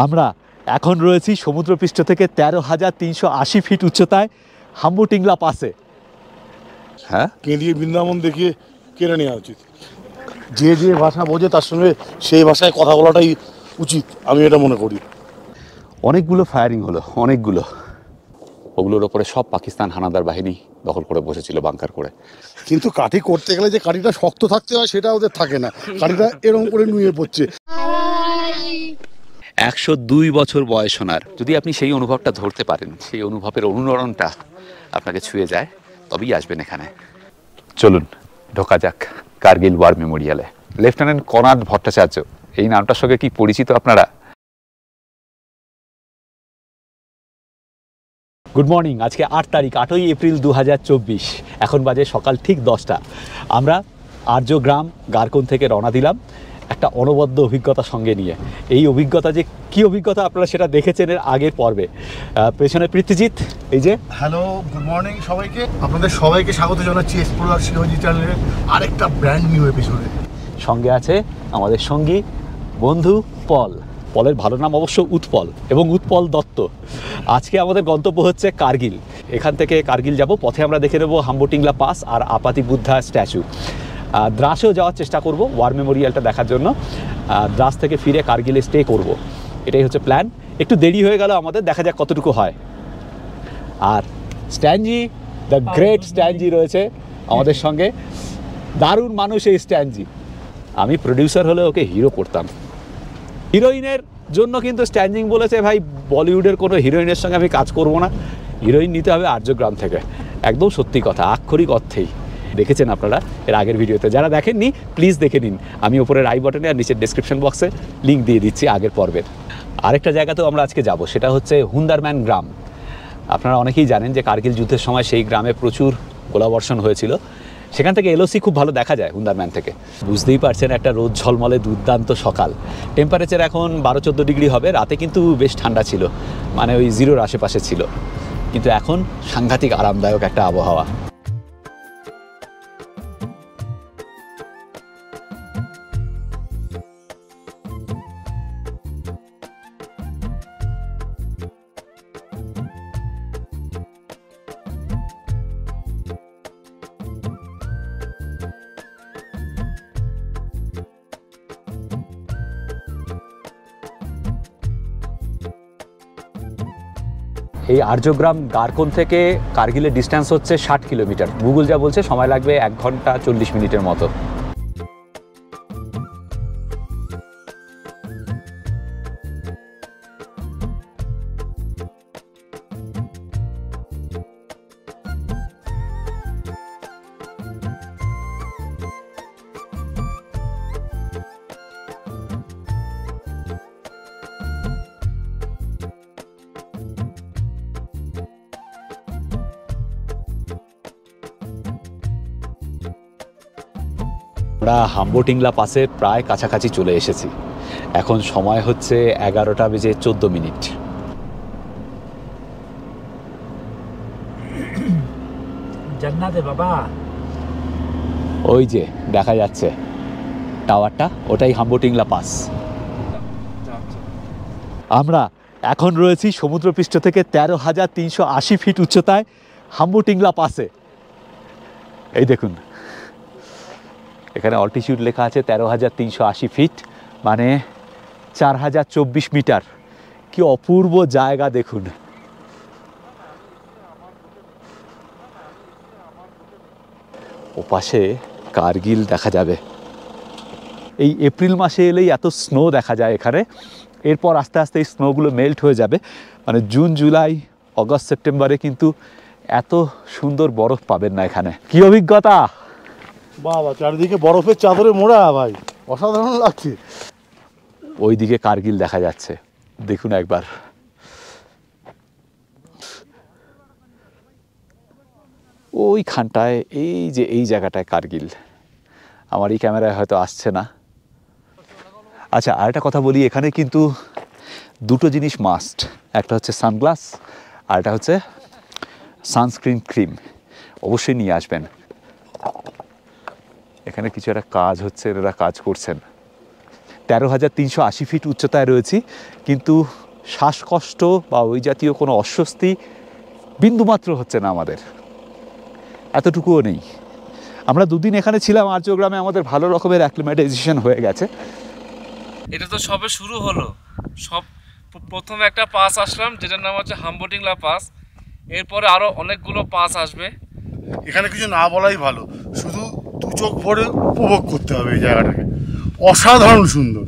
আমরা এখন রয়েছি সমুদ্রপৃষ্ঠ থেকে 13,380 ফিট উচ্চতায় হাম্বুটিংলা পাসে। হ্যাঁ, কেঁদিয়ে বৃন্দাবন দেখিয়ে কেড়ে নেওয়া উচিত। যে যে ভাষা বোঝে তার সঙ্গে সেই ভাষায় কথা বলাটাই উচিত, আমি এটা মনে করি। অনেকগুলো ফায়ারিং হলো, অনেকগুলো। ওগুলোর ওপরে সব পাকিস্তান হানাদার বাহিনী দখল করে বসেছিল বাংকার করে। কিন্তু কাঠি করতে গেলে যে কাঠিটা শক্ত থাকতে হয় সেটা ওদের থাকে না, কাঠিটা এরকম করে নুয়ে পড়ছে। 102 বছর বয়স ওনার। যদি আপনি সেই অনুভবটা ধরতে পারেন, সেই অনুভবের অনুরণনটা আপনাকে ছুঁয়ে যায়, তবেই আসবেন এখানে। চলুন ঢোকা যাক কার্গিল ওয়ার মেমোরিয়ালে। লেফটেন্যান্ট কনাদ ভট্টাচার্য, এই নামটার সঙ্গে কি পরিচিত আপনারা? Good morning. আজকে 8 তারিখ, 8ই এপ্রিল 2024। এখন বাজে সকাল ঠিক 10টা। আমরা আর্যগ্রাম গারকোন থেকে রওনা দিলাম একটা অনবদ্য অভিজ্ঞতা সঙ্গে নিয়ে। এই অভিজ্ঞতা যে কী অভিজ্ঞতা আপনারা সেটা দেখেছেন এর আগের পর্বে। পেছনে পৃথ্বীজিৎ, এই যে। হ্যালো, গুড মর্নিং সবাইকে। আপনাদের সবাইকে স্বাগত জানাচ্ছি এক্সপ্লোরার শিওজি চ্যানেলের আরেকটা ব্র্যান্ড নিউ এপিসোডে। সঙ্গে আছে আমাদের সঙ্গী বন্ধু পল। পলের ভালো নাম অবশ্য উৎপল, এবং উৎপল দত্ত। আজকে আমাদের গন্তব্য হচ্ছে কার্গিল। এখান থেকে কার্গিল যাব, পথে আমরা দেখে নেব হাম্বুটিংলা পাস আর আপাতি বুদ্ধা স্ট্যাচু। দ্রাসেও যাওয়ার চেষ্টা করব ওয়ার মেমোরিয়ালটা দেখার জন্য। দ্রাস থেকে ফিরে কার্গিলে স্টে করব, এটাই হচ্ছে প্ল্যান। একটু দেরি হয়ে গেল আমাদের, দেখা যাক কতটুকু হয়। আর স্ট্যানজি, দ্য গ্রেট স্ট্যানজি রয়েছে আমাদের সঙ্গে। দারুণ মানুষ এই স্ট্যানজি। আমি প্রডিউসার হলে ওকে হিরো করতাম। হিরোইনের জন্য কিন্তু স্ট্যান্ডিং বলেছে, ভাই বলিউডের কোনো হিরোইনের সঙ্গে আমি কাজ করব না, হিরোইন নিতে হবে আর্যগ্রাম থেকে। একদম সত্যি কথা, আক্ষরিক অর্থেই। দেখেছেন আপনারা এর আগের ভিডিওতে, যারা দেখেননি প্লিজ দেখে নিন। আমি উপরের আই বাটনে আর নিচের ডেসক্রিপশন বক্সে লিঙ্ক দিয়ে দিচ্ছি আগের পর্বের। আরেকটা জায়গাতেও আমরা আজকে যাব, সেটা হচ্ছে হুন্দারম্যান গ্রাম। আপনারা অনেকেই জানেন যে কার্গিল যুদ্ধের সময় সেই গ্রামে প্রচুর গোলাবর্ষণ হয়েছিল। সেখান থেকে এলওসি খুব ভালো দেখা যায় হুন্দারম্যান থেকে। বুঝতেই পারছেন, একটা রোদ ঝলমলে দুর্দান্ত সকাল। টেম্পারেচার এখন 12-14 ডিগ্রি হবে। রাতে কিন্তু বেশ ঠান্ডা ছিল, মানে ওই 0-র আশেপাশে ছিল। কিন্তু এখন সাংঘাতিক আরামদায়ক একটা আবহাওয়া। এই আর্যগ্রাম গারকোন থেকে কার্গিলের ডিস্ট্যান্স হচ্ছে 60 কিলোমিটার। গুগল যা বলছে সময় লাগবে 1 ঘন্টা 40 মিনিটের মতো। আমরা হাম্বুটিংলা পাসে প্রায় কাছাকাছি চলে এসেছি। এখন সময় হচ্ছে 11:14। জান্নাতে বাবা, ওই যে দেখা যাচ্ছে টাওয়ারটা, ওটাই হাম্বুটিংলা পাস। আমরা এখন রয়েছি সমুদ্রপৃষ্ঠ থেকে 13,380 ফিট উচ্চতায় হাম্বুটিংলা পাসে। এই দেখুন, এখানে অল্টিটিউড লেখা আছে 13,380 ফিট, মানে 4,024 মিটার। কি অপূর্ব জায়গা দেখুন। ওপাশে কার্গিল দেখা যাবে। এই এপ্রিল মাসে এলেই এত স্নো দেখা যায় এখানে। এরপর আস্তে আস্তে এই স্নোগুলো মেল্ট হয়ে যাবে, মানে জুন, জুলাই, অগস্ট, সেপ্টেম্বরে কিন্তু এত সুন্দর বরফ পাবেন না এখানে। কি অভিজ্ঞতা! বাবা, চারিদিকে বরফের চাদরে মোড়া, ভাই অসাধারণ লাগছে। ওইদিকে কার্গিল দেখা যাচ্ছে, দেখুন একবার। ওইখানটায়, এই যে এই জায়গাটায় কার্গিল। আমার এই ক্যামেরায় হয়তো আসছে না। আচ্ছা, আরেকটা কথা বলি, এখানে কিন্তু দুটো জিনিস মাস্ট। একটা হচ্ছে সানগ্লাস, আর একটা হচ্ছে সানস্ক্রিন ক্রিম। অবশ্যই নিয়ে আসবেন। এখানে কিছু একটা কাজ হচ্ছে, এরা কাজ করছেন। 13,380 ফিট উচ্চতায় রয়েছি, কিন্তু শ্বাসকষ্ট বা ওই জাতীয় কোনো অস্বস্তি বিন্দুমাত্র হচ্ছে না আমাদের, এতটুকুও নেই। আমরা দুদিন এখানে ছিলাম আর্যগ্রামে, আমাদের ভালো রকমের অ্যাক্লিমেটাইজেশন হয়ে গেছে। এটা তো সবে শুরু হলো। প্রথম একটা পাস আসলাম যেটার নাম হচ্ছে হাম্বটিংলা পাস, এরপরে আরও অনেকগুলো পাস আসবে। এখানে কিছু না বলাই ভালো, শুধু দু চোখ ভরে উপভোগ করতে হবে এই জায়গাটাকে, অসাধারণ সুন্দর।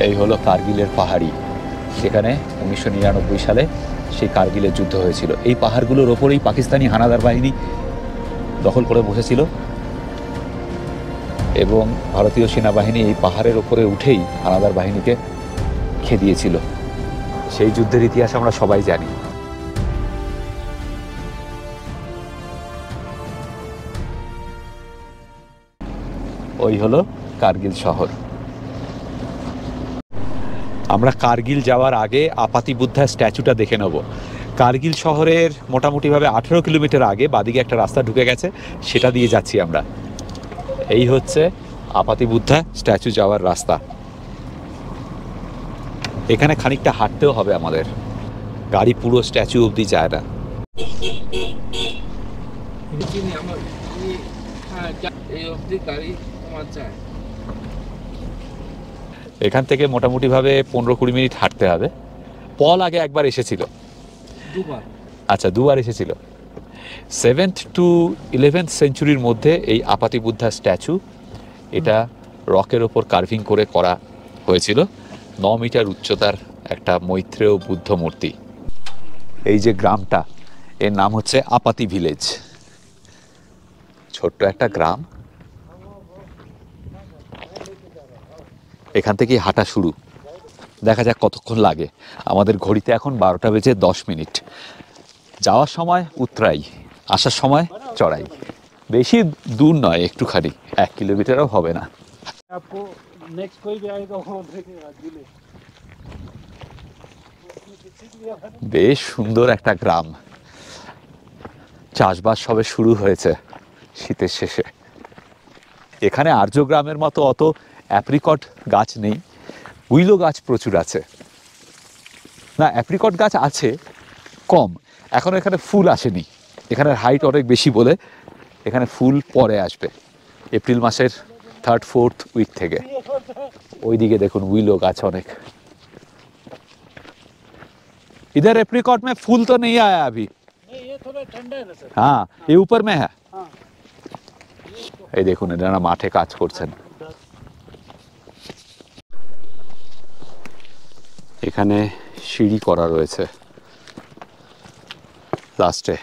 এই হলো কার্গিলের পাহাড়ি, সেখানে 1999 সালে সেই কার্গিলের যুদ্ধ হয়েছিল। এই পাহাড়গুলোর ওপরেই পাকিস্তানি হানাদার বাহিনী দখল করে বসেছিল এবং ভারতীয় সেনাবাহিনী এই পাহাড়ের ওপরে উঠেই হানাদার বাহিনীকে খেদিয়েছিল। সেই যুদ্ধের ইতিহাস আমরা সবাই জানি। ওই হলো কার্গিল শহর। আমরা কার্গিল যাওয়ার আগে আপাতি বুদ্ধা স্ট্যাচুটা দেখে নেব। কার্গিল শহরের মোটামুটিভাবে 18 কিলোমিটার আগে বাদিকে একটা রাস্তা ঢুকে গেছে, সেটা দিয়ে যাচ্ছি আমরা। এই হচ্ছে আপাতি বুদ্ধা স্ট্যাচু যাওয়ার রাস্তা। এখানে খানিকটা হাঁটতেও হবে আমাদের, গাড়ি পুরো স্ট্যাচু অবধি যায় না। এখান থেকে মোটামুটিভাবে 15-20 মিনিট হাঁটতে হবে। পল আগে একবার এসেছিল, আচ্ছা দুবার এসেছিল। 7th to 11th সেঞ্চুরির মধ্যে এই আপাতি বুদ্ধা স্ট্যাচু, এটা রকের ওপর কার্ভিং করে করা হয়েছিল। 9 মিটার উচ্চতার একটা মৈত্রেয় বুদ্ধ মূর্তি। এই যে গ্রামটা, এর নাম হচ্ছে আপাতি ভিলেজ। ছোট্ট একটা গ্রাম, এখান থেকেই হাঁটা শুরু। দেখা যাক কতক্ষণ লাগে। আমাদের ঘড়িতে এখন 12টা বেজে 10 মিনিট। যাওয়ার সময় উতরাই, আসার সময় চড়াই। বেশি দূর নয়, একটুখানি, 1 কিলোমিটারও হবে না। বেশ সুন্দর একটা গ্রাম। চাষবাস সবে শুরু হয়েছে শীতের শেষে। এখানে আর্য গ্রামের মতো অত অ্যাপ্রিকট গাছ নেই, উইলো গাছ প্রচুর আছে। না, অ্যাপ্রিকট গাছ আছে কম, এখনো এখানে ফুল আসেনি। এখানের হাইট অনেক বেশি বলে এখানে ফুল পরে আসবে, এপ্রিল মাসের 3rd-4th উইক থেকে। ওইদিকে দেখুন উইলো গাছ অনেক। इधर एप्रिकॉट में फूल तो नहीं आया अभी। नहीं, ये थोड़ा ठंडा है ना सर। हाँ, ये ऊपर में है। हाँ। এই দেখুন এনারা মাঠে কাজ করছেন। এখানে সিঁড়ি করা রয়েছে লাস্টে।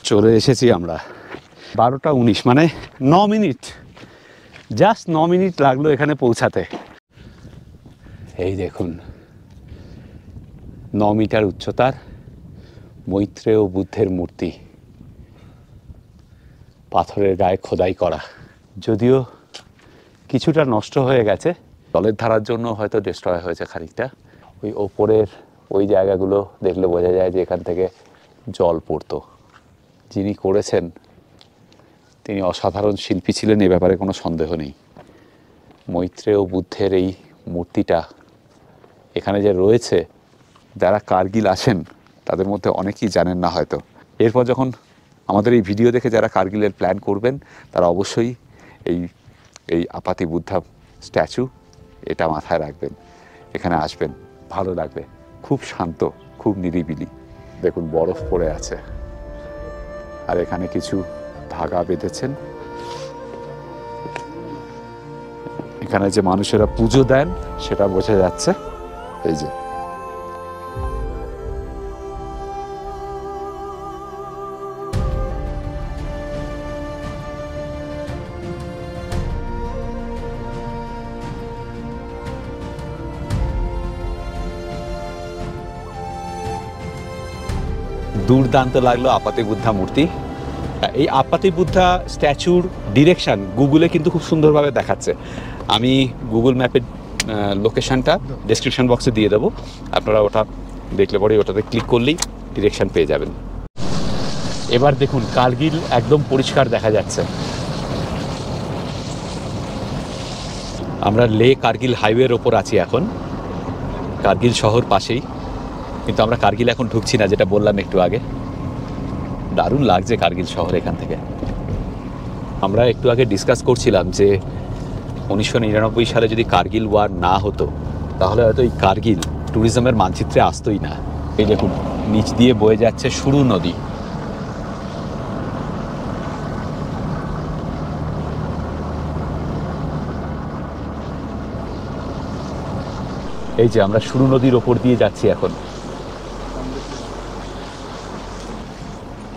চলে এসেছি আমরা। 12টা 19, মানে 9 মিনিট, জাস্ট 9 মিনিট লাগলো এখানে পৌঁছাতে। এই দেখুন 9 মিটার উচ্চতার মৈত্রেয় বুদ্ধের মূর্তি, পাথরের গায়ে খোদাই করা। যদিও কিছুটা নষ্ট হয়ে গেছে, জলের ধারার জন্য হয়তো ডিস্ট্রয় হয়েছে খানিকটা। ওই ওপরের ওই জায়গাগুলো দেখলে বোঝা যায় যে এখান থেকে জল পড়তো। যিনি করেছেন তিনি অসাধারণ শিল্পী ছিলেন, এ ব্যাপারে কোনো সন্দেহ নেই। মৈত্রেয় বুদ্ধের এই মূর্তিটা এখানে যে রয়েছে, যারা কার্গিল আসেন তাদের মধ্যে অনেকেই জানেন না হয়তো। এরপর যখন আমাদের এই ভিডিও দেখে যারা কার্গিলের প্ল্যান করবেন, তারা অবশ্যই এই আপাতি বুদ্ধা স্ট্যাচু এটা মাথায় রাখবেন, এখানে আসবেন, ভালো লাগবে। খুব শান্ত, খুব নিরিবিলি। দেখুন বরফ পড়ে আছে। আর এখানে কিছু ধাগা বেঁধেছেন। এখানে যে মানুষেরা পুজো দেন সেটা বোঝা যাচ্ছে। এই যে দুর্দান্ত লাগলো আপাতি বুদ্ধা মূর্তি। এই আপাতি বুদ্ধা স্ট্যাচুর ডিরেকশন গুগলে কিন্তু খুব সুন্দরভাবে দেখাচ্ছে। আমি গুগল ম্যাপের লোকেশনটা ডেসক্রিপশন বক্সে দিয়ে দেবো, আপনারা ওটা দেখলে পরে ওটাতে ক্লিক করলেই ডিরেকশন পেয়ে যাবেন। এবার দেখুন কার্গিল একদম পরিষ্কার দেখা যাচ্ছে। আমরা লে কার্গিল হাইওয়ের ওপর আছি এখন, কার্গিল শহর পাশেই, কিন্তু আমরা কার্গিল এখন ঢুকছি না, যেটা বললাম একটু আগে। দারুণ লাগছে কার্গিল শহর এখান থেকে। আমরা একটু আগে ডিসকাস করছিলাম যে 1999 সালে যদি কার্গিল ওয়ার না হতো তাহলে হয়তো এই কার্গিল ট্যুরিজমের মানচিত্রে আসতোই না। এই দেখুন নিচ দিয়ে বয়ে যাচ্ছে সুরু নদী। এই যে আমরা সুরু নদীর ওপর দিয়ে যাচ্ছি এখন।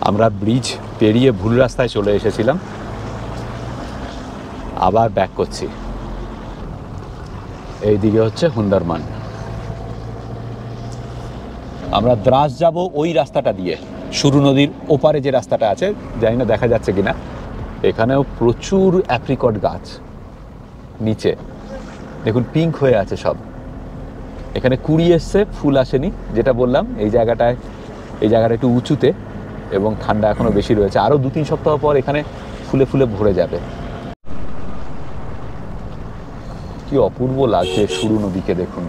আমরা ব্রিজ পেরিয়ে ভুল রাস্তায় চলে এসেছিলাম, আবার ব্যাক করছি। এইদিকে হচ্ছে হুন্দারমান। আমরা দ্রাস যাব ওই রাস্তাটা দিয়ে, সুরু নদীর ওপারে যে রাস্তাটা আছে, জানি না দেখা যাচ্ছে কিনা। এখানেও প্রচুর অ্যাপ্রিকট গাছ, নিচে দেখুন পিঙ্ক হয়ে আছে সব। এখানে কুড়ি এসছে, ফুল আসেনি, যেটা বললাম। এই জায়গাটা একটু উঁচুতে এবং ঠান্ডা এখনো বেশি রয়েছে। আরো 2-3 সপ্তাহ পর এখানে ফুলে ফুলে ভরে যাবে। কি অপূর্ব লাগছে সুরু নদীকে দেখুন।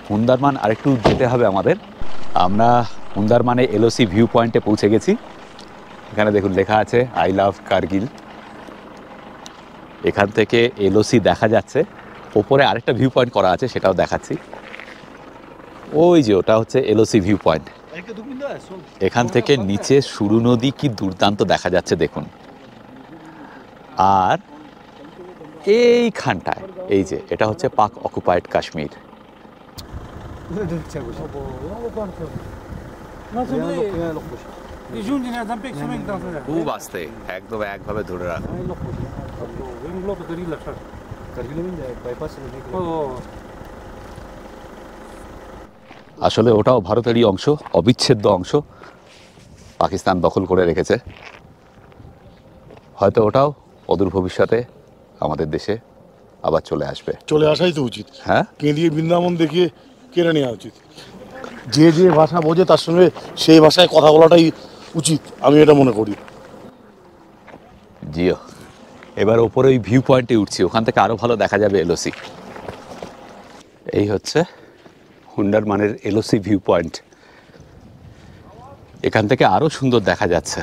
হুন্দারমান আরেকটু যেতে হবে আমাদের। আমরা হুন্দারমানে এলওসি ভিউ পয়েন্টে পৌঁছে গেছি। এখানে দেখুন লেখা আছে আই লাভ কার্গিল। এখান থেকে এলওসি দেখা যাচ্ছে। ওপরে আরেকটা ভিউ পয়েন্ট করা আছে, সেটাও দেখাচ্ছি। ওই যে ওটা হচ্ছে এলওসি ভিউ পয়েন্ট। এখান থেকে নিচে সুরু নদী কি দুর্দান্ত দেখা যাচ্ছে দেখুন। আর এইখানটায় এই যে এটা হচ্ছে পাক অকুপাইড কাশ্মীর। খুব আস্তে, একদম একভাবে ধরে রাখো। আসলে ওটাও ভারতেরই অংশ, অবিচ্ছেদ্য অংশ। পাকিস্তান দখল করে রেখেছে। হয়তো ওটাও অদূর ভবিষ্যতে আমাদের দেশে আবার চলে আসবে। চলে আসাই তো উচিত। হ্যাঁ, কেন্দ্রীয় বৃন্দাবন দেখিয়ে কেড়ে নেওয়া উচিত। যে যে ভাষা বোঝে তার সঙ্গে সেই ভাষায় কথা বলাটাই উচিত, আমি এটা মনে করি। জিও। এবার ওপরে ওই ভিউ পয়েন্টে উঠছি, ওখান থেকে আরো ভালো দেখা যাবে এলওসি। এই হচ্ছে হুন্ডারমানের এলওসি ভিউ পয়েন্ট। এখান থেকে আরো সুন্দর দেখা যাচ্ছে।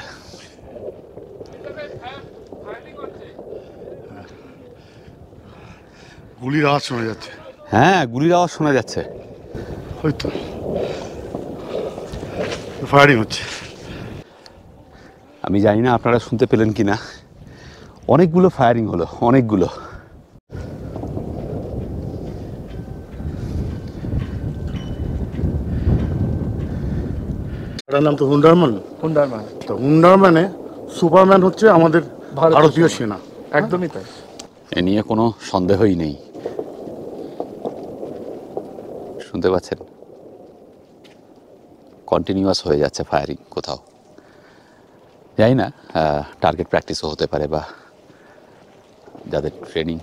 গুলির আওয়াজ শোনা যাচ্ছে। হ্যাঁ, গুলির আওয়াজ শোনা যাচ্ছে। হয়তো ফায়ারিং হচ্ছে। আমি জানি না আপনারা শুনতে পেলেন কিনা, অনেকগুলো ফায়ারিং হলো, অনেকগুলো। এটার নাম তো হুন্ডারমান। হুন্ডারমান তো হুন্ডারম্যানে সুপারম্যান হচ্ছে আমাদের ভারতীয় সেনা। একদমই তাই। এ নিয়ে কোনো সন্দেহই নেই। শুনতে পাচ্ছেন কন্টিনিউয়াস হয়ে যাচ্ছে ফায়ারিং। কোথাও জানি না, টার্গেট প্র্যাকটিসও হতে পারে বা যাদের ট্রেনিং।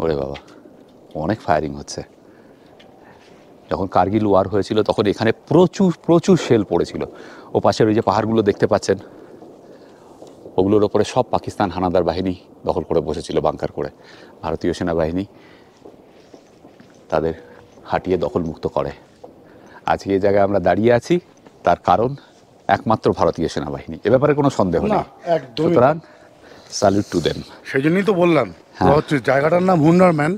ওরে বাবা, অনেক ফায়ারিং হচ্ছে। যখন কার্গিল ওয়ার হয়েছিল তখন এখানে প্রচুর প্রচুর শেল পড়েছিল। ও পাশের ওই যে পাহাড়গুলো দেখতে পাচ্ছেন, ওগুলোর ওপরে সব পাকিস্তান হানাদার বাহিনী দখল করে বসেছিল বাংকার করে। ভারতীয় সেনাবাহিনী তাদের হাঁটিয়ে দখলমুক্ত করে। আজকে এই জায়গায় আমরা দাঁড়িয়ে আছি, তার কারণ একমাত্র ভারতীয় সেনাবাহিনী। এ ব্যাপারে কোনো সন্দেহ নেই। সুতরাং স্যালুট টু দেম। সেই জন্যই তো বললাম তো হচ্ছে জায়গাটার নাম হুন্ডারম্যান।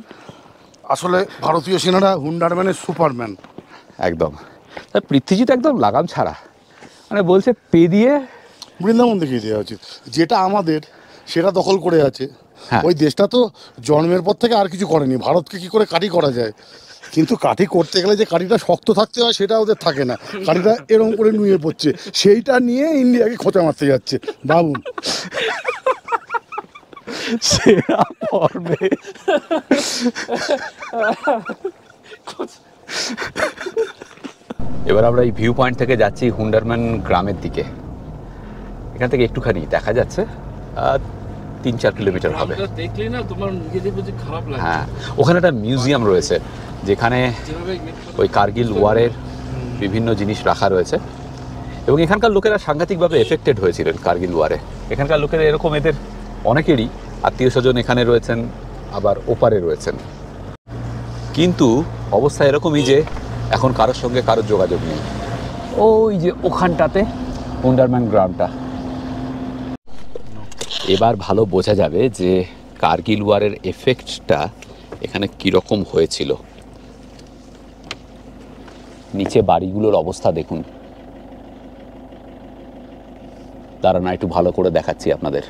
আসলে ভারতীয় সেনারা হুন্ডারম্যানের সুপারম্যান। একদম। তা পৃথ্বীজিৎ একদম লাগাম ছাড়া, মানে বলছে পে দিয়ে বৃন্দাবন দেখিয়ে দেওয়া উচিত। যেটা আমাদের সেটা দখল করে আছে। হ্যাঁ। ওই দেশটা তো জন্মের পর থেকে আর কিছু করেনি। ভারতকে কি করে কাঠি করা যায়, কিন্তু কাঠি করতে গেলে যে কাঠিটা শক্ত থাকতে হয় সেটা ওদের থাকে না। কাঠিটা এরকম করে নুয়ে পড়ছে, সেইটা নিয়ে ইন্ডিয়াকে খোঁচা মারতে যাচ্ছে। ভাবুন। সেরা ফর্মে এবার আমরা এই ভিউ পয়েন্ট থেকে যাচ্ছি হুন্ডারম্যান গ্রামের দিকে। এখান থেকে একটুখানি দেখা যাচ্ছে 3-4 কিলোমিটার হবে। আমরা দেখলে না তোমার নিজেদের বুঝি খারাপ লাগে। হ্যাঁ, ওখানে একটা মিউজিয়াম রয়েছে যেখানে যেভাবে ওই কার্গিল ওয়ারের বিভিন্ন জিনিস রাখা রয়েছে, এবং এখানকার লোকেরা সাংঘাতিকভাবে এফেক্টেড হয়েছিলেন কার্গিল ওয়ারে। এখানকার লোকেরা এরকম, এদের অনেকেরই আত্মীয় স্বজন এখানে রয়েছেন, আবার ওপারে রয়েছেন। কিন্তু অবস্থা এরকমই যে এখন কারোর সঙ্গে কারোর যোগাযোগ নেই। ওই যে ওখানটাতে হুন্ডারম্যান গ্রামটা। এবার ভালো বোঝা যাবে যে কার্গিল ওয়ারের এফেক্টটা এখানে কীরকম হয়েছিল। নিচে বাড়িগুলোর অবস্থা দেখুন। দাঁড়ান একটু ভালো করে দেখাচ্ছি আপনাদের।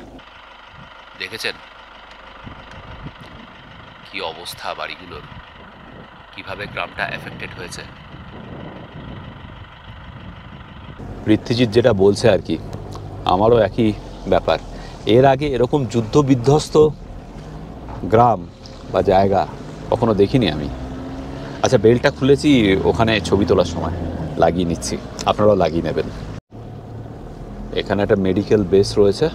দেখেছেন কি অবস্থা বাড়িগুলোর, কিভাবে গ্রামটা এফেক্টেড হয়েছে। পৃথ্বীজিৎ যেটা বলছে আর কি, আমারও একই ব্যাপার। এর আগে এরকম যুদ্ধ বিধ্বস্ত গ্রাম বা জায়গা কখনো দেখিনি আমি। আচ্ছা, বেলটা খুলেছি ওখানে ছবি তোলার সময়, লাগিয়ে নিচ্ছি, আপনারাও লাগিয়ে নেবেন। এখানে একটা মেডিকেল বেস রয়েছে,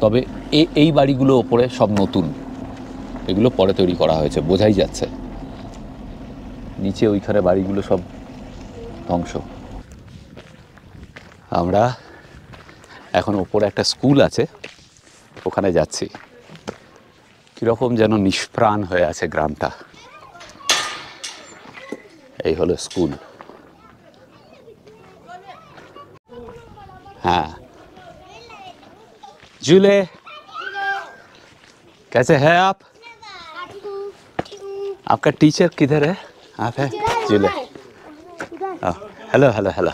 তবে এই বাড়িগুলো ওপরে সব নতুন, এগুলো পরে তৈরি করা হয়েছে, বোঝাই যাচ্ছে। নিচে ওইখানে বাড়িগুলো সব ধ্বংস। আমরা এখন ওপরে একটা স্কুল আছে, ওখানে যাচ্ছি। কীরকম যেন নিষ্প্রাণ হয়ে আছে গ্রামটা। এই হলো স্কুল। हाँ जूले कैसे हैं आप? आपका टीचर किधर है? आप है जूले? Hello hello hello.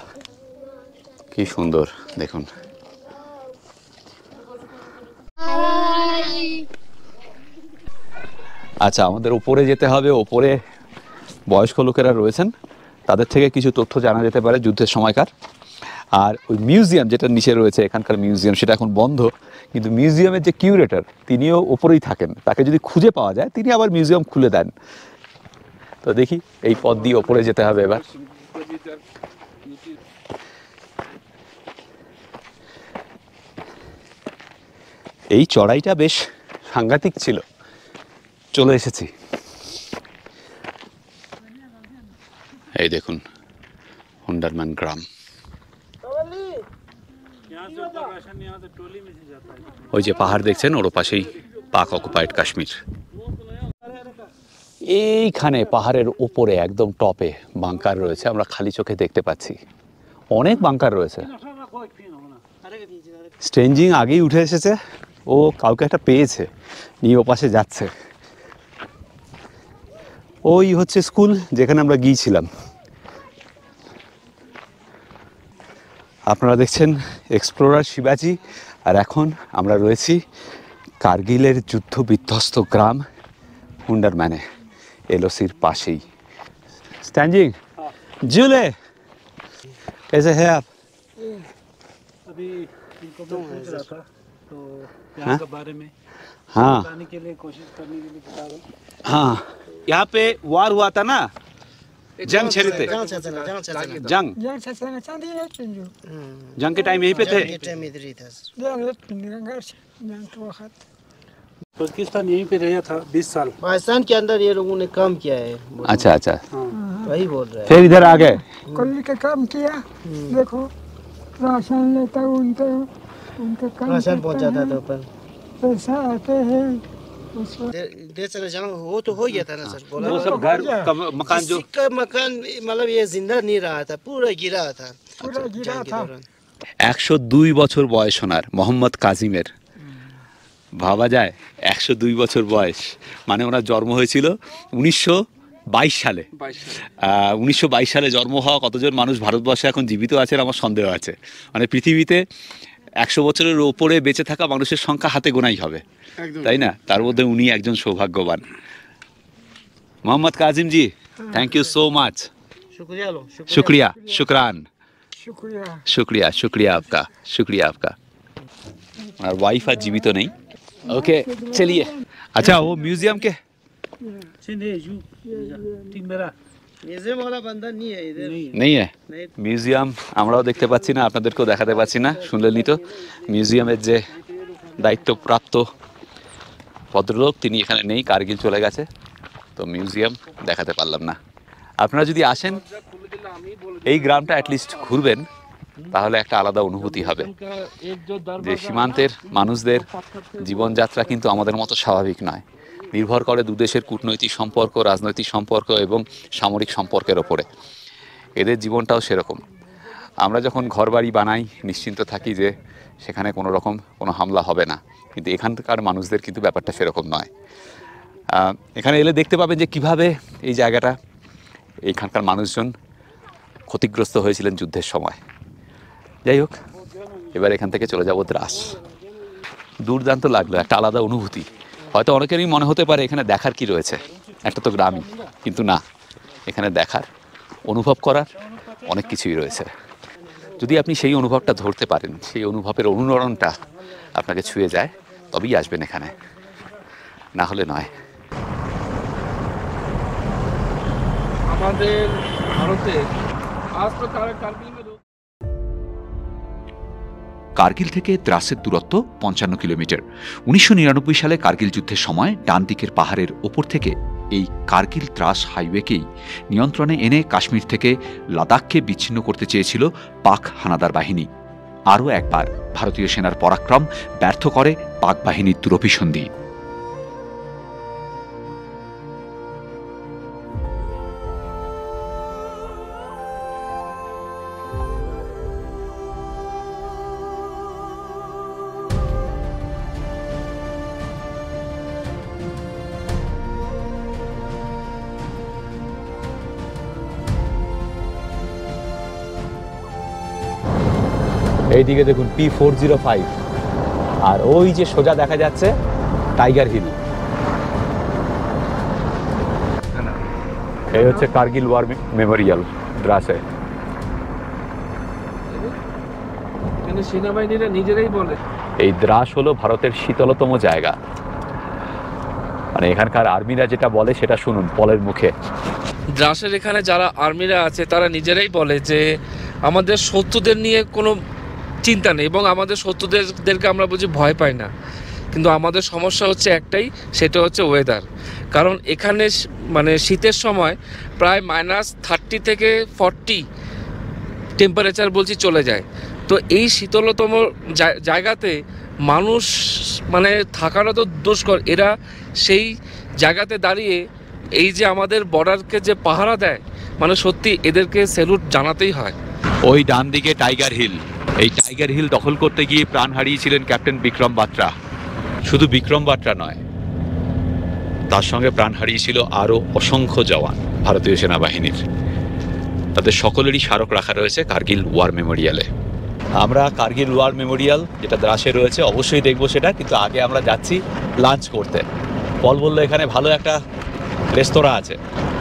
কি সুন্দর দেখুন। আচ্ছা, আমাদের উপরে যেতে হবে। উপরে বয়স্ক লোকেরা রয়েছেন, তাদের থেকে কিছু তথ্য জানা যেতে পারে যুদ্ধের সময়কার। আর ওই মিউজিয়াম যেটা নিচে রয়েছে, এখানকার মিউজিয়াম, সেটা এখন বন্ধ, কিন্তু মিউজিয়ামের যে কিউরেটর তিনিও ওপরেই থাকেন। তাকে যদি খুঁজে পাওয়া যায় তিনি আবার মিউজিয়াম খুলে দেন। তো দেখি, এই পথ দিয়ে ওপরে যেতে হবে এবার। এই চড়াইটা বেশ সাংঘাতিক ছিল। চলে এসেছি। এই দেখুন হুন্ডারম্যান গ্রাম। ওই যে পাহাড় দেখছেন, ওর পাশেই পাক অকুপাইড কাশ্মীর। এইখানে পাহাড়ের উপরে একদম টপে বাংকার রয়েছে, আমরা খালি চোখে দেখতে পাচ্ছি। অনেক বাংকার রয়েছে। স্ট্রেঞ্জিং আগেই উঠে এসেছে, ও কাউকে একটা পেয়েছে, নিয়ে ও পাশে যাচ্ছে। ওই হচ্ছে স্কুল যেখানে আমরা গিয়েছিলাম। আপনারা দেখছেন এক্সপ্লোরার শিবাজি, আর এখন আমরা রয়েছি কার্গিলের যুদ্ধ বিধ্বস্ত গ্রাম হুন্ডারম্যানে, এলওসির পাশেই। স্ট্যান্ডিং জুলে कैसे हैं आप? अभी इनको मैं पूछ रहा था तो यहाँ के बारे में हाँ बताने के लिए कोशिश करने के लिए बता रहा हूँ। हाँ, यहाँ पे वार हुआ था ना, जंग छेड़े थे। जंग जंग के टाइम यहीं पे थे। पाकिस्तान यहीं पे रहा था 20 साल। पाकिस्तान के अंदर ये लोगों ने काम किया है। अच्छा अच्छा, वही बोल रहे हैं। फिर इधर आ गए। कल का काम किया, देखो राशन लेता हूँ उनके काम राशन करता पहुंचाता है, था ऊपर पैसा आते हैं उसको। देर चला जंग वो तो हो गया था ना सर, बोला वो सब घर मकान जो किसी का मकान मतलब ये जिंदा नहीं रहा था, पूरा गिरा था। पूरा गिरा जंग के था। दौरान। 102 বছর বয়স ওনার, মোহাম্মদ কাজিমের। ভাবা যায় 102 বছর বয়স, মানে ওনার জন্ম হয়েছিল 1922 সালে। 1922 সালে জন্ম হওয়া কতজন মানুষ ভারতবর্ষে এখন জীবিত আছেন আমার সন্দেহ আছে। মানে পৃথিবীতে 100 বছরের ওপরে বেঁচে থাকা মানুষের সংখ্যা হাতে গোনাই হবে, তাই না? তার মধ্যে উনি একজন সৌভাগ্যবান। মোহাম্মদ কাজিম জি, থ্যাংক ইউ সো মাচ। शुक्रिया लो शुक्रिया, शुक्रान, शुक्रिया। शुक्रिया, शुक्रिया आपका, शुक्रिया आपका। और वाइफ आज जीवित नहीं। ओके चलिए। अच्छा वो म्यूजियम के Sini ju. Tim mera. Museum वाला बंदा नहीं है इधर नहीं है नहीं মিউজিয়াম আমরাও দেখতে পাচ্ছি না, আপনাদেরকেও দেখাতে পাচ্ছি না। শুনলেনই তো, মিউজিয়ামের যে দায়িত্বপ্রাপ্ত ভদ্রলোক তিনি এখানে নেই, কার্গিল চলে গেছে, তো মিউজিয়াম দেখাতে পারলাম না। আপনারা যদি আসেন এই গ্রামটা অ্যাটলিস্ট ঘুরবেন, তাহলে একটা আলাদা অনুভূতি হবে যে সীমান্তের মানুষদের জীবনযাত্রা কিন্তু আমাদের মতো স্বাভাবিক নয়, নির্ভর করে দুদেশের কূটনৈতিক সম্পর্ক, রাজনৈতিক সম্পর্ক এবং সামরিক সম্পর্কের ওপরে। এদের জীবনটাও সেরকম। আমরা যখন ঘরবাড়ি বানাই নিশ্চিন্ত থাকি যে সেখানে কোনো রকম কোনো হামলা হবে না, কিন্তু এখানকার মানুষদের কিন্তু ব্যাপারটা সেরকম নয়। এখানে এলে দেখতে পাবেন যে কিভাবে এই জায়গাটা, এইখানকার মানুষজন ক্ষতিগ্রস্ত হয়েছিলেন যুদ্ধের সময়। যাই হোক, এবার এখান থেকে চলে যাব দ্রাস। দুর্দান্ত লাগলো, একটা আলাদা অনুভূতি। হয়তো অনেকেরই মনে হতে পারে এখানে দেখার কি রয়েছে, একটা তো গ্রামই, কিন্তু না, এখানে দেখার, অনুভব করার অনেক কিছুই রয়েছে। যদি আপনি সেই অনুভবটা ধরতে পারেন, সেই অনুভবের অনুরণনটা আপনাকে ছুঁয়ে যায়, তবেই আসবেন এখানে, না হলে নয়। আমাদের ভারতে আজ তো কার্গিল কার্গিল থেকে দ্রাসের দূরত্ব 55 কিলোমিটার। 1999 সালে কার্গিল যুদ্ধের সময় ডান দিকের পাহাড়ের ওপর থেকে এই কার্গিল দ্রাস হাইওয়েকেই নিয়ন্ত্রণে এনে কাশ্মীর থেকে লাদাখকে বিচ্ছিন্ন করতে চেয়েছিল পাক হানাদার বাহিনী। আরও একবার ভারতীয় সেনার পরাক্রম ব্যর্থ করে পাক বাহিনীর দুরভিসন্ধি। এইদিকে দেখুন P405, আর ওই যে সোজা দেখা যাচ্ছে টাইগার হিল। এই হচ্ছে কার্গিল ওয়ার মেমোরিয়াল দ্রাসে। এখানে সেনাবাহিনীরা নিজেরাই বলে এই দ্রাস হলো ভারতের শীতলতম জায়গা। মানে এখানকার আর্মিরা যেটা বলে সেটা শুনুন পলের মুখে। দ্রাসের এখানে যারা আর্মিরা আছে তারা নিজেরাই বলে যে আমাদের শত্রুদের নিয়ে কোনো চিন্তা নেই এবং আমাদের শত্রুদেরকে আমরা বুঝি ভয় পাই না, কিন্তু আমাদের সমস্যা হচ্ছে একটাই, সেটা হচ্ছে ওয়েদার। কারণ এখানে মানে শীতের সময় প্রায় -30 থেকে 40 টেম্পারেচার বলছি চলে যায়। তো এই শীতলতম জায়গাতে মানুষ মানে থাকাটা তো দুষ্কর। এরা সেই জায়গাতে দাঁড়িয়ে এই যে আমাদের বর্ডারকে যে পাহারা দেয়, মানে সত্যি এদেরকে স্যালুট জানাতেই হয়। ওই ডান দিকে টাইগার হিল, এই টাইগার হিল দখল করতে গিয়ে প্রাণ হারিয়েছিলেন ক্যাপ্টেন বিক্রম বাত্রা। শুধু বিক্রম বাত্রা নয়, তার সঙ্গে প্রাণ হারিয়েছিল আরও অসংখ্য জওয়ান ভারতীয় সেনাবাহিনীর। তাদের সকলেরই স্মারক রাখা রয়েছে কার্গিল ওয়ার মেমোরিয়ালে। আমরা কার্গিল ওয়ার মেমোরিয়াল যেটা দ্রাসে রয়েছে অবশ্যই দেখবো সেটা, কিন্তু আগে আমরা যাচ্ছি লাঞ্চ করতে। পল বললো এখানে ভালো একটা রেস্তোরাঁ আছে,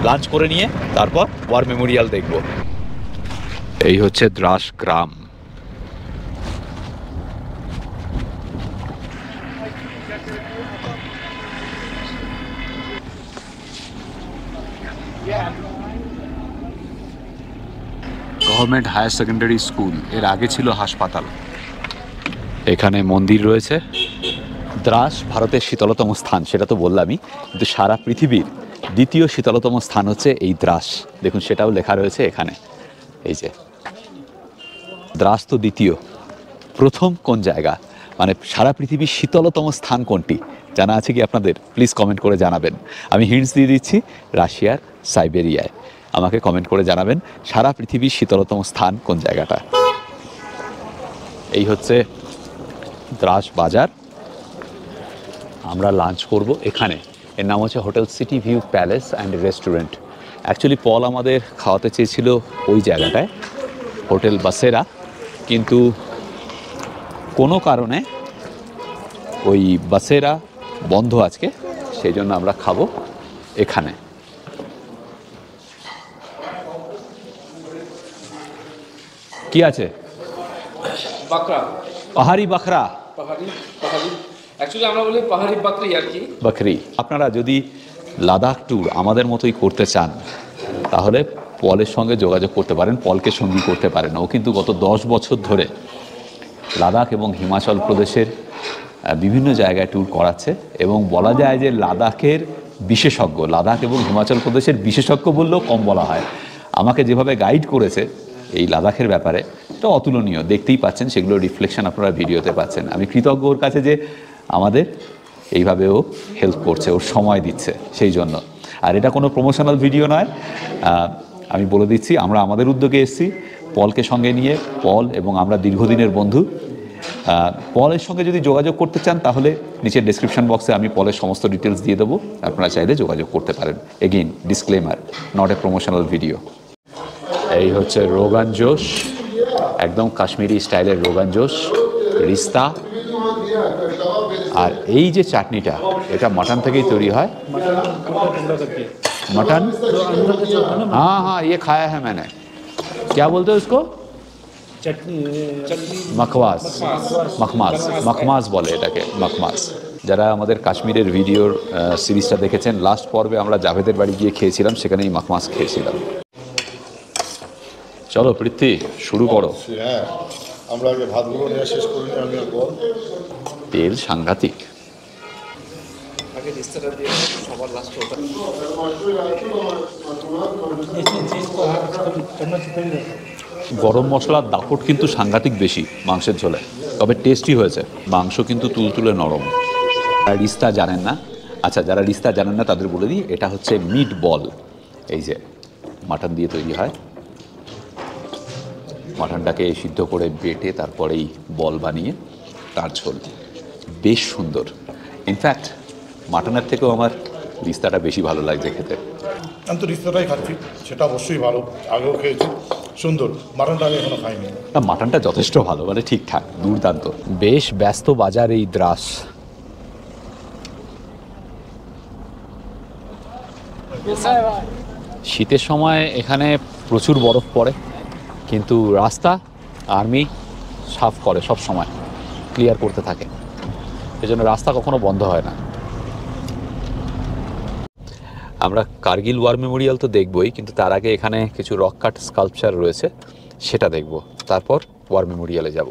লাঞ্চ করে নিয়ে তারপর ওয়ার মেমোরিয়াল দেখব। এই হচ্ছে দ্রাস গ্রাম। গভর্নমেন্ট হায়ার সেকেন্ডারি স্কুল, এর আগে ছিল হাসপাতাল। এখানে মন্দির রয়েছে। দ্রাস ভারতের শীতলতম স্থান সেটা তো বললামই, কিন্তু সারা পৃথিবীর দ্বিতীয় শীতলতম স্থান হচ্ছে এই দ্রাস। দেখুন সেটাও লেখা রয়েছে এখানে। এই যে দ্রাস তো দ্বিতীয়, প্রথম কোন জায়গা, মানে সারা পৃথিবীর শীতলতম স্থান কোনটি জানা আছে কি আপনাদের? প্লিজ কমেন্ট করে জানাবেন। আমি হিন্টস দিয়ে দিচ্ছি, রাশিয়ার সাইবেরিয়ায়। আমাকে কমেন্ট করে জানাবেন সারা পৃথিবীর শীতলতম স্থান কোন জায়গাটা। এই হচ্ছে দ্রাস বাজার। আমরা লাঞ্চ করব এখানে। এর নাম হচ্ছে hotel city view palace and restaurant. Actually Paul আমাদের খাওয়াতে চেয়েছিল ওই জায়গাটায়, হোটেল বাসেরা, কিন্তু কোনো কারণে ওই বাসেরা বন্ধ আজকে, সেই জন্য আমরা খাবো এখানে। কি আছে? বাকরা, পাহাড়ি বাখরা, পাহাড়ি পাহাড়ি, অ্যাকচুয়ালি আমরা বলি পাহাড়ি বাকরি আর কি। বাকরি। আপনারা যদি লাদাখ ট্যুর আমাদের মতোই করতে চান তাহলে পলের সঙ্গে যোগাযোগ করতে পারেন, পলকে সঙ্গী করতে পারেন। ও কিন্তু গত 10 বছর ধরে লাদাখ এবং হিমাচল প্রদেশের বিভিন্ন জায়গায় ট্যুর করাচ্ছে এবং বলা যায় যে লাদাখের বিশেষজ্ঞ, লাদাখ এবং হিমাচল প্রদেশের বিশেষজ্ঞ বললেও কম বলা হয়। আমাকে যেভাবে গাইড করেছে এই লাদাখের ব্যাপারে, এটা অতুলনীয়। দেখতেই পাচ্ছেন, সেগুলো রিফ্লেকশন আপনারা ভিডিওতে পাচ্ছেন। আমি কৃতজ্ঞ ওর কাছে যে আমাদের এইভাবে ও হেল্প করছে, ওর সময় দিচ্ছে সেই জন্য। আর এটা কোনো প্রমোশনাল ভিডিও নয়, আমি বলে দিচ্ছি আমরা আমাদের উদ্যোগে এসেছি পলকে সঙ্গে নিয়ে। পল এবং আমরা দীর্ঘদিনের বন্ধু। পলের সঙ্গে যদি যোগাযোগ করতে চান তাহলে নিচের ডেসক্রিপশন বক্সে আমি পলের সমস্ত ডিটেলস দিয়ে দেবো, আপনারা চাইলে যোগাযোগ করতে পারেন। Again disclaimer, not a promotional video. এই হচ্ছে রোগান জোশ, একদম কাশ্মীরি স্টাইলের রোগান জোশ, রিস্তা। আর এই যে চাটনিটা, এটা মাটন থেকেই তৈরি হয়। मटन? हाँ हाँ, ये खाया है मैंने। क्या बोलते हैं उसको? चटनी मखवास, मखमास, मखमास বলে এটাকে, মখমাস। যারা আমাদের কাশ্মীরের ভিডিওর সিরিজটা দেখেছেন, লাস্ট পর্বে আমরা জাভেদের বাড়ি গিয়ে খেয়েছিলাম, সেখানেই মখমাস খেয়েছিলাম। চলো পৃথ্বী, শুরু করো। হ্যাঁ, আমরা আগে ভাতগুলো নিয়ে শেষ করি, আমি আর বল। তেল সাংঘাতিক। আগে রিস্তাটা দিয়ে সবার লাস্ট ওটা। গরম মশলার দাপট কিন্তু সাংঘাতিক বেশি মাংসের ঝোলে, তবে টেস্টি হয়েছে। মাংস কিন্তু তুলতুলে নরম। আর রিস্তা জানেন না, আচ্ছা যারা রিস্তা জানেন না তাদের বলে দিই, এটা হচ্ছে মিট বল। এই যে মাটন দিয়ে তৈরি হয়, মাটনটাকে সিদ্ধ করে বেটে তারপরেই বল বানিয়ে তার ঝোল। বেশ সুন্দর। ইনফ্যাক্ট মাটনের থেকেও আমার রিস্তাটা বেশি ভালো লাগছে খেতে। আমি তো রিস্তাটাই খাচ্ছি, সেটা অবশ্যই ভালো, আগেও খেয়েছি, সুন্দর। মাটনটা আমি এখনো খাইনি। না, মাটনটা যথেষ্ট ভালো, মানে ঠিকঠাক, দুর্দান্ত। বেশ ব্যস্ত বাজার এই দ্রাস। শীতের সময় এখানে প্রচুর বরফ পড়ে, কিন্তু রাস্তা আর্মি সাফ করে সব সময়, ক্লিয়ার করতে থাকে, এজন্য রাস্তা কখনো বন্ধ হয় না। আমরা কার্গিল ওয়ার মেমোরিয়াল তো দেখবই, কিন্তু তার আগে এখানে কিছু রক কাট স্কাল্পচার রয়েছে, সেটা দেখব, তারপর ওয়ার মেমোরিয়ালে যাব।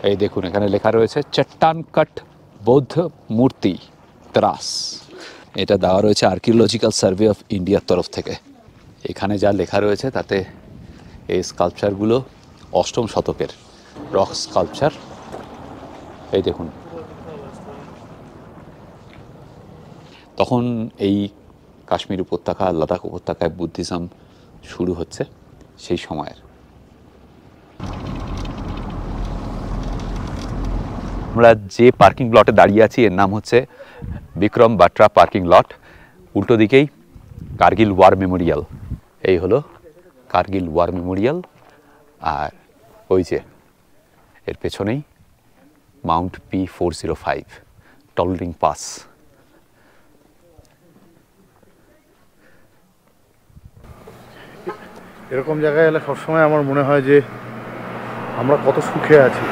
এই দেখুন, এখানে লেখা রয়েছে চট্টান কাট বৌদ্ধ মূর্তি দ্রাস। এটা দেওয়া রয়েছে আর্কিওলজিক্যাল সার্ভে অফ ইন্ডিয়ার তরফ থেকে। এখানে যা লেখা রয়েছে তাতে এই স্কাল্পচারগুলো 8ম শতকের রক স্কাল্পচার। এই দেখুন, তখন এই কাশ্মীর উপত্যকা, লাদাখ উপত্যকায় বুদ্ধিজম শুরু হচ্ছে সেই সময়ের। আমরা যে পার্কিং লটে দাঁড়িয়ে আছি এর নাম হচ্ছে বিক্রম বাট্রা পার্কিং লট। উল্টো দিকেই কার্গিল ওয়ার মেমোরিয়াল। এই হলো কার্গিল ওয়ার মেমোরিয়াল। আর ওই যে এর পেছনেই মাউন্ট P405 টলরিং পাস। এরকম জায়গায় এলে সবসময় আমার মনে হয় যে আমরা কত সুখে আছি,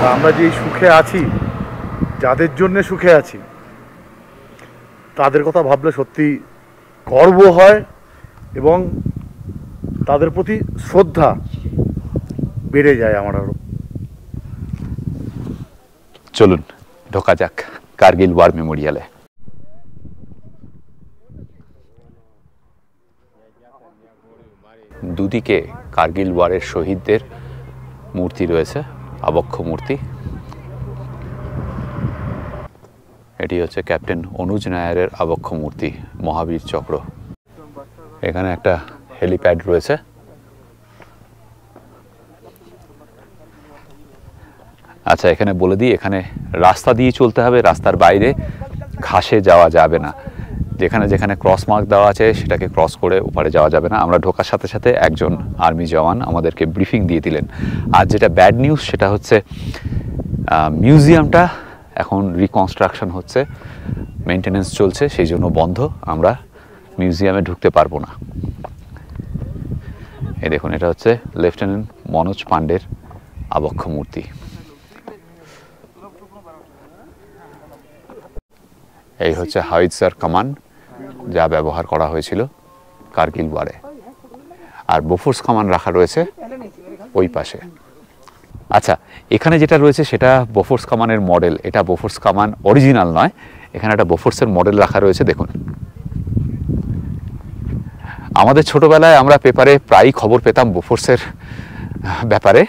আর আমরা যে সুখে আছি, যাদের জন্য সুখে আছি, তাদের কথা ভাবলে সত্যি গর্ব হয় এবং তাদের প্রতি শ্রদ্ধা বেড়ে যায় আমার আরও। চলুন ঢোকা যাক কার্গিল ওয়ার মেমোরিয়ালে। দুদিকে কার্গিল ওয়ারের শহীদদের মূর্তি রয়েছে, আবক্ষ মূর্তি। এটি হচ্ছে ক্যাপ্টেন অনুজ নায়ারের আবক্ষ মূর্তি, মহাবীর চক্র। এখানে একটা হেলিপ্যাড রয়েছে। আচ্ছা, এখানে বলে দিই, এখানে রাস্তা দিয়ে চলতে হবে, রাস্তার বাইরে ঘাসে যাওয়া যাবে না। যেখানে যেখানে ক্রস মার্ক দেওয়া আছে সেটাকে ক্রস করে ওপারে যাওয়া যাবে না। আমরা ঢোকার সাথে সাথে একজন আর্মি জওয়ান আমাদেরকে ব্রিফিং দিয়ে দিলেন। আর যেটা ব্যাড নিউজ সেটা হচ্ছে মিউজিয়ামটা এখন রিকনস্ট্রাকশন হচ্ছে, মেনটেনেন্স চলছে, সেই জন্য বন্ধ, আমরা মিউজিয়ামে ঢুকতে পারবো না। এই দেখুন, এটা হচ্ছে লেফটেন্যান্ট মনোজ পান্ডের আবক্ষ মূর্তি। এই হচ্ছে হাউইটজার কামান যা ব্যবহার করা হয়েছিল কার্গিল ওয়ারে, আর বোফোর্স কামান রাখা রয়েছে ওই পাশে। আচ্ছা, এখানে যেটা রয়েছে সেটা বোফোর্স কামানের মডেল, এটা বোফোর্স কামান অরিজিনাল নয়, এখানে একটা বোফোর্সের মডেল রাখা রয়েছে। দেখুন, আমাদের ছোটবেলায় আমরা পেপারে প্রায়ই খবর পেতাম বোফোর্সের ব্যাপারে,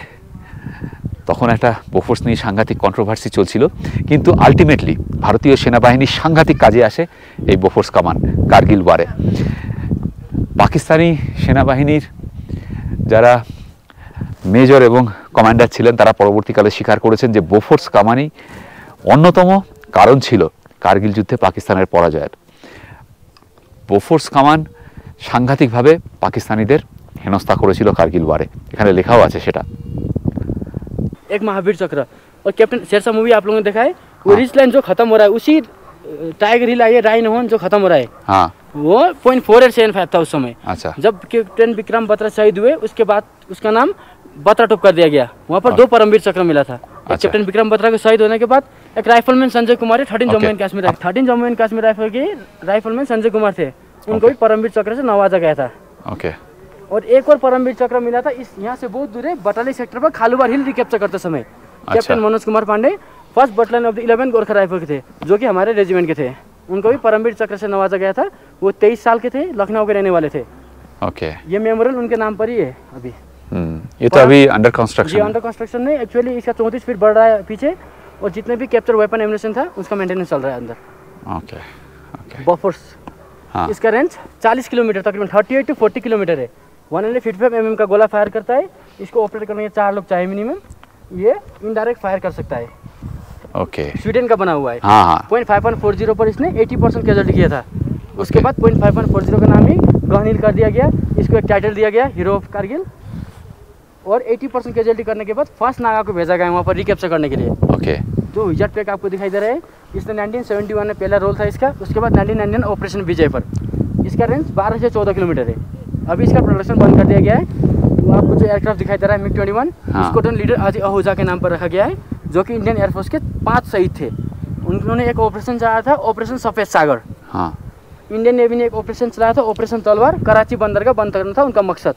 তখন একটা বোফোর্স নিয়ে সাংঘাতিক কন্ট্রোভার্সি চলছিল, কিন্তু আলটিমেটলি ভারতীয় সেনাবাহিনীর সাংঘাতিক কাজে আসে এই বোফোর্স কামান কার্গিল ওয়ারে। পাকিস্তানি সেনাবাহিনীর যারা মেজর এবং কমান্ডার ছিলেন তারা পরবর্তীকালে স্বীকার করেছেন যে বোফোর্স কামানই অন্যতম কারণ ছিল কার্গিল যুদ্ধে পাকিস্তানের পরাজয়ের। বোফোর্স কামান সাংঘাতিকভাবে পাকিস্তানিদের হেনস্থা করেছিল কার্গিল ওয়ারে, এখানে লেখাও আছে সেটা। एक महावीर चक्र और कैप्टन शेरशाह मूवी आप लोगों ने देखा है, वो रिच लाइन जो खत्म हो रहा है, उसी टाइगर हिल आई है राइन होन जो खत्म हो रहा है, हाँ, वो 0.4875 था उस समय। अच्छा, जब कैप्टन विक्रम बत्रा शहीद हुए उसके बाद उसका नाम बत्रा टॉप कर दिया गया। वहाँ पर 2 परमवीर चक्र मिला था। अच्छा। कैप्टन विक्रम बत्रा के शहीद होने के बाद एक राइफलमैन संजय कुमार है, 13 Jammu and Kashmir 13 Jammu and Kashmir rifle के राइफलमैन संजय कुमार थे, उनको भी परमवीर चक्र से नवाजा गया था। ओके। और एक और परमवीर चक्र मिला था, इस यहाँ से बहुत दूर है, बटाली सेक्टर पर खालूबार हिल रिकैप्चर करते समय captain Manoj Kumar Pande first battalion of the 11 Gorkha rifle के थे, जो कि हमारे रेजिमेंट के थे, उनको भी परमवीर चक्र से नवाजा गया था। वो 23 साल के थे, लखनऊ के रहने वाले थे। ओके, ये मेमोरियल उनके नाम पर ही है अभी। ये तो अभी अंडर कंस्ट्रक्शन ये अंडर कंस्ट्रक्शन नहीं, एक्चुअली इसका 34 फीट बढ़ रहा है पीछे, और जितने भी कैप्चर वेपन एम्युनिशन था उसका मेंटेनेंस चल रहा है अंदर। ओके, ओके, बोफोर्स, हाँ, इसका रेंज 40 किलोमीटर तकरीबन 38 टू 40 किलोमीटर है। 155 mm का गोला फायर करता है। इसको ऑपरेट करने के 4 लोग चाहिए मिनिमम। ये इनडायरेक्ट फायर कर सकता है। ओके, स्वीडन का बना हुआ है। हाँ हाँ, 0.5140 पर इसने 80% कैजुअल्टी किया था। उसके बाद 0.5140 का नाम ही गहनील कर दिया गया, इसको एक टाइटल दिया गया हीरो ऑफ कारगिल। और 80% कैजुअल्टी करने के बाद फर्स्ट नागा को भेजा गया वहाँ पर रिकैप्चर करने के लिए। ओके, जो विजट पैक आपको दिखाई दे रहा है, इसने 1971 में पहला रोल था इसका। उसके बाद 1999 ऑपरेशन विजय पर। इसका रेंज 12 से 14 किलोमीटर है। अभी इसका प्रोडक्शन बंद कर दिया गया है। तो आपको जो एयरक्राफ्ट दिखाई दे रहा है MiG-21, हाँ, स्क्वाड्रन लीडर अजय आहूजा के नाम पर रखा गया है, जो कि इंडियन एयरफोर्स के 5 शहीद थे। उन्होंने एक ऑपरेशन चलाया था, ऑपरेशन सफ़ेद सागर। हाँ, इंडियन नेवी ने एक ऑपरेशन चलाया था, ऑपरेशन तलवार। कराची बंदरगाह बंद करना था उनका मकसद,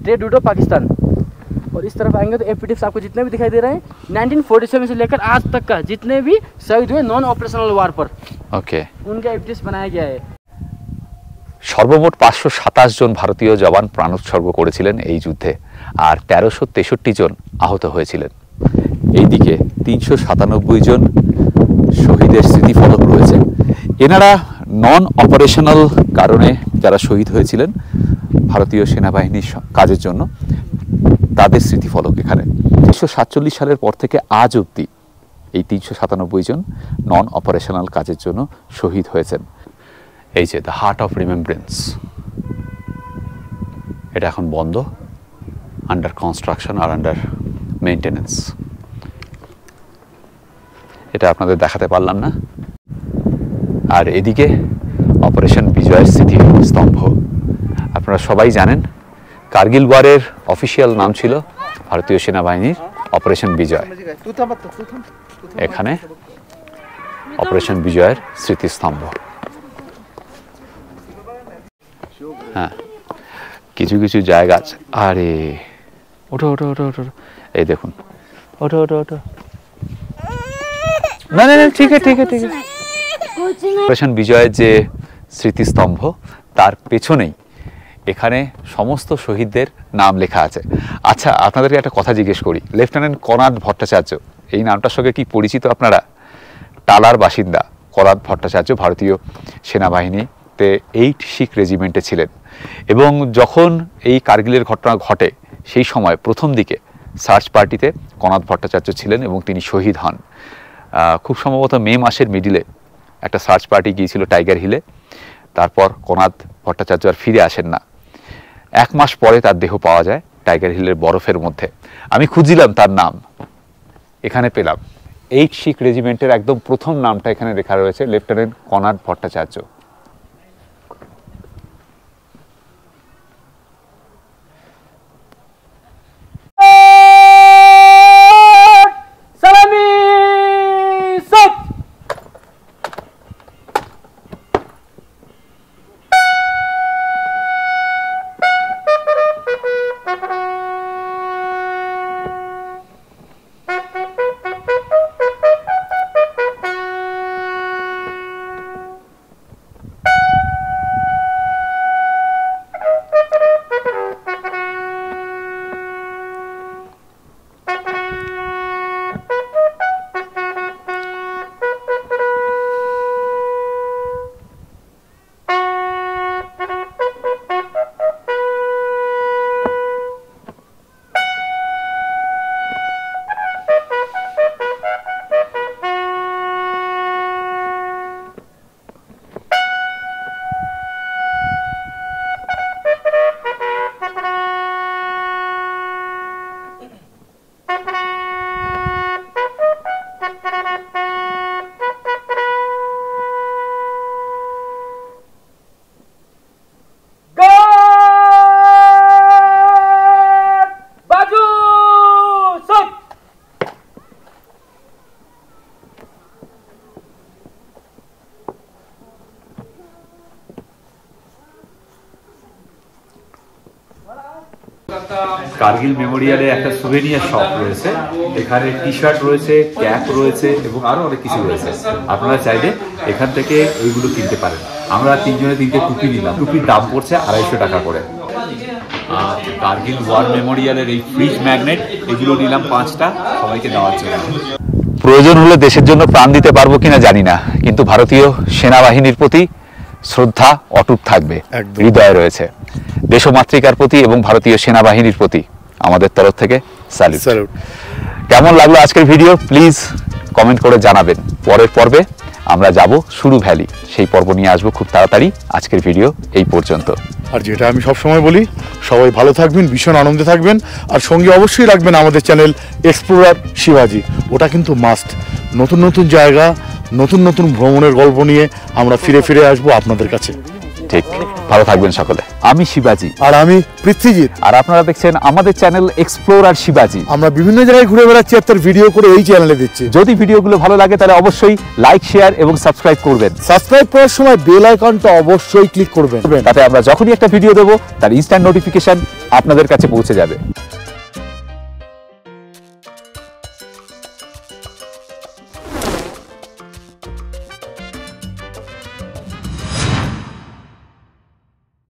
ट्रेड रूट ऑफ पाकिस्तान। और इस तरफ आएंगे तो एपीटिप्स आपको जितने भी दिखाई दे रहे हैं 1947 से लेकर आज तक का जितने भी शहीद हुए नॉन ऑपरेशनल वार पर, ओके, उनका एपीटिप्स बनाया गया है। সর্বমোট 527 জন ভারতীয় জওয়ান প্রাণ উৎসর্গ করেছিলেন এই যুদ্ধে, আর 1363 জন আহত হয়েছিলেন। এইদিকে 397 জন শহীদের স্মৃতিফলক রয়েছে। এনারা নন অপারেশনাল কারণে যারা শহীদ হয়েছিলেন ভারতীয় সেনাবাহিনীর কাজের জন্য, তাদের স্মৃতিফলক এখানে। 1947 সালের পর থেকে আজ অবধি এই 397 জন নন অপারেশনাল কাজের জন্য শহীদ হয়েছেন। এই যে দ্য হার্ট অফ রিমেম্ব্রেন্স, এটা এখন বন্ধ, আন্ডার কনস্ট্রাকশন আর আন্ডার মেনটেনেন্স। এটা আপনাদের দেখাতে পারলাম না। আর এদিকে অপারেশন বিজয়ের স্মৃতিস্তম্ভ। আপনারা সবাই জানেন কার্গিল ওয়ারের অফিসিয়াল নাম ছিল ভারতীয় সেনাবাহিনীর অপারেশন বিজয়। এখানে অপারেশন বিজয়ের স্মৃতিস্তম্ভ। হ্যাঁ, কিছু কিছু জায়গা আছে। আরে ওঠো ওঠো ওঠো ওঠো, এই দেখুন, ওঠো ওঠো ওঠো। না না না, ঠিক আছে ঠিক আছে ঠিক আছে। অপারেশন বিজয়ের যে স্মৃতিস্তম্ভ তার পেছনেই এখানে সমস্ত শহীদদের নাম লেখা আছে। আচ্ছা, আপনাদেরকে একটা কথা জিজ্ঞেস করি, লেফটেন্যান্ট কনাদ ভট্টাচার্য এই নামটার সঙ্গে কি পরিচিত আপনারা? টালার বাসিন্দা কনাদ ভট্টাচার্য ভারতীয় সেনাবাহিনীতে 8 শিখ রেজিমেন্টে ছিলেন, এবং যখন এই কার্গিলের ঘটনা ঘটে সেই সময় প্রথম দিকে সার্চ পার্টিতে কনাদ ভট্টাচার্য ছিলেন এবং তিনি শহীদ হন। খুব সম্ভবত মে মাসের মিডিলে একটা সার্চ পার্টি গিয়েছিল টাইগার হিলে। তারপর কনাদ ভট্টাচার্য আর ফিরে আসেন না। 1 মাস পরে তার দেহ পাওয়া যায় টাইগার হিলের বরফের মধ্যে। আমি খুঁজছিলাম তার নাম, এখানে পেলাম। 8 শিখ রেজিমেন্টের একদম প্রথম নামটা এখানে লেখা রয়েছে, লেফটেন্যান্ট কনাদ ভট্টাচার্য। কার্গিল মেমোরিয়ালে একটা সুভেনিয়ার শপ রয়েছে, এখানে টি শার্ট রয়েছে, ক্যাপ রয়েছে এবং আরো অনেক কিছু রয়েছে। আপনারা চাইলে এখান থেকে ওইগুলো কিনতে পারেন। আমরা 3 জনে 3টে টুপি নিলাম, টুপির দাম পড়ছে 250 টাকা করে। আর কার্গিল ওয়ার মেমোরিয়ালের এই ফ্রিজ ম্যাগনেট এগুলো নিলাম 5টা সবাইকে দেওয়ার জন্য। প্রয়োজন হলে দেশের জন্য প্রাণ দিতে পারবো কিনা জানি না, কিন্তু ভারতীয় সেনাবাহিনীর প্রতি শ্রদ্ধা অটুট থাকবে, হৃদয়ে রয়েছে। দেশমাতৃকার প্রতি এবং ভারতীয় সেনাবাহিনীর প্রতি আমাদের তরফ থেকে স্যালুট। কেমন লাগলো আজকের ভিডিও প্লিজ কমেন্ট করে জানাবেন। পরের পর্বে আমরা যাব সুরু ভ্যালি, সেই পর্ব নিয়ে আসবো খুব তাড়াতাড়ি। আজকের ভিডিও এই পর্যন্ত। আর যেটা আমি সবসময় বলি, সবাই ভালো থাকবেন, ভীষণ আনন্দে থাকবেন, আর সঙ্গে অবশ্যই রাখবেন আমাদের চ্যানেল এক্সপ্লোরার শিবাজি। ওটা কিন্তু মাস্ট। নতুন নতুন জায়গা, নতুন নতুন ভ্রমণের গল্প নিয়ে আমরা ফিরে ফিরে আসবো আপনাদের কাছে। ঠিক, ভালো থাকবেন সকলে। আমি শিবাজি আর আমি পৃথ্বীজিৎ, আর আপনারা দেখছেন আমাদের চ্যানেল এক্সপ্লোরার শিবাজি। আমরা বিভিন্ন জায়গায় ঘুরে বেড়াচ্ছি আর তার ভিডিও করে এই চ্যানেলে দিচ্ছি। যদি ভিডিওগুলো ভালো লাগে তাহলে অবশ্যই লাইক, শেয়ার এবং সাবস্ক্রাইব করবেন। সাবস্ক্রাইব করার সময় বেল আইকনটা অবশ্যই ক্লিক করবেন, তাতে আমরা যখনই একটা ভিডিও দেবো তার ইনস্ট্যান্ট নোটিফিকেশন আপনাদের কাছে পৌঁছে যাবে।